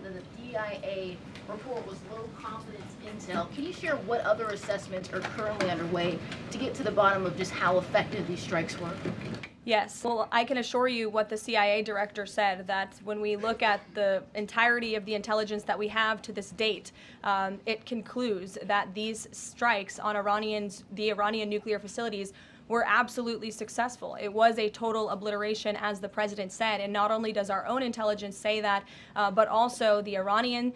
said that the DIA report was low confidence intel. Can you share what other assessments are currently underway to get to the bottom of just how effective these strikes were? Yes. Well, I can assure you what the CIA director said, that when we look at the entirety of the intelligence that we have to this date, it concludes that these strikes on the Iranian nuclear facilities were absolutely successful. It was a total obliteration, as the president said, and not only does our own intelligence say that, but also the Iranian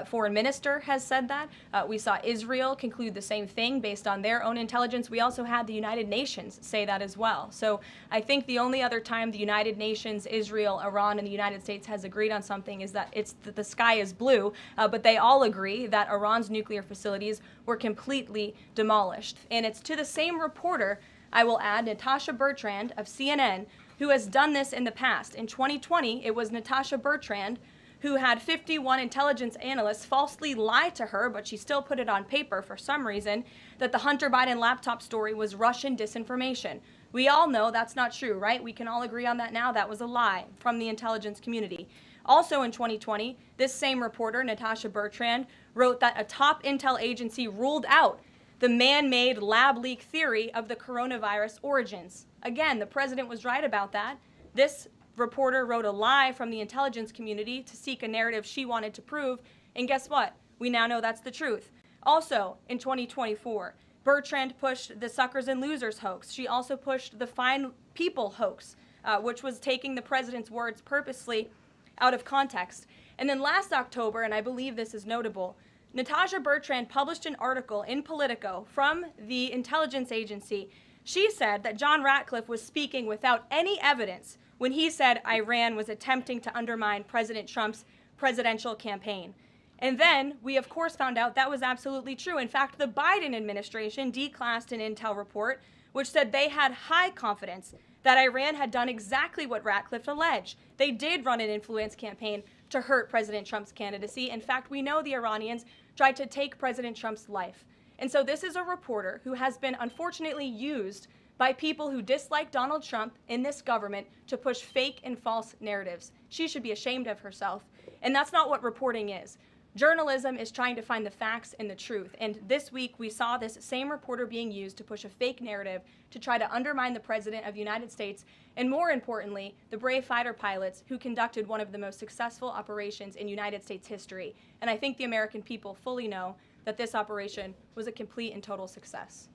foreign minister has said that. We saw Israel conclude the same thing based on their own intelligence. We also had the United Nations say that as well. So I think the only other time the United Nations, Israel, Iran, and the United States has agreed on something is that the sky is blue, but they all agree that Iran's nuclear facilities were completely demolished. And it's to the same reporter, I will add, Natasha Bertrand of CNN, who has done this in the past. In 2020, it was Natasha Bertrand who had 51 intelligence analysts falsely lie to her, but she still put it on paper for some reason, that the Hunter Biden laptop story was Russian disinformation. We all know that's not true, right? We can all agree on that now. That was a lie from the intelligence community. Also in 2020, this same reporter, Natasha Bertrand, wrote that a top intel agency ruled out the man-made lab leak theory of the coronavirus origins. Again, the president was right about that. This reporter wrote a lie from the intelligence community to seek a narrative she wanted to prove, and guess what? We now know that's the truth. Also, in 2024, Bertrand pushed the suckers and losers hoax. She also pushed the fine people hoax, which was taking the president's words purposely out of context. And then last October, and I believe this is notable, Natasha Bertrand published an article in Politico from the intelligence agency. She said that John Ratcliffe was speaking without any evidence when he said Iran was attempting to undermine President Trump's presidential campaign. And then we, of course, found out that was absolutely true. In fact, the Biden administration declassed an intel report which said they had high confidence that Iran had done exactly what Ratcliffe alleged. They did run an influence campaign to hurt President Trump's candidacy. In fact, we know the Iranians tried to take President Trump's life. And so this is a reporter who has been unfortunately used by people who dislike Donald Trump in this government to push fake and false narratives. She should be ashamed of herself. And that's not what reporting is. Journalism is trying to find the facts and the truth. And this week we saw this same reporter being used to push a fake narrative to try to undermine the President of the United States, and more importantly, the brave fighter pilots who conducted one of the most successful operations in United States history. And I think the American people fully know that this operation was a complete and total success.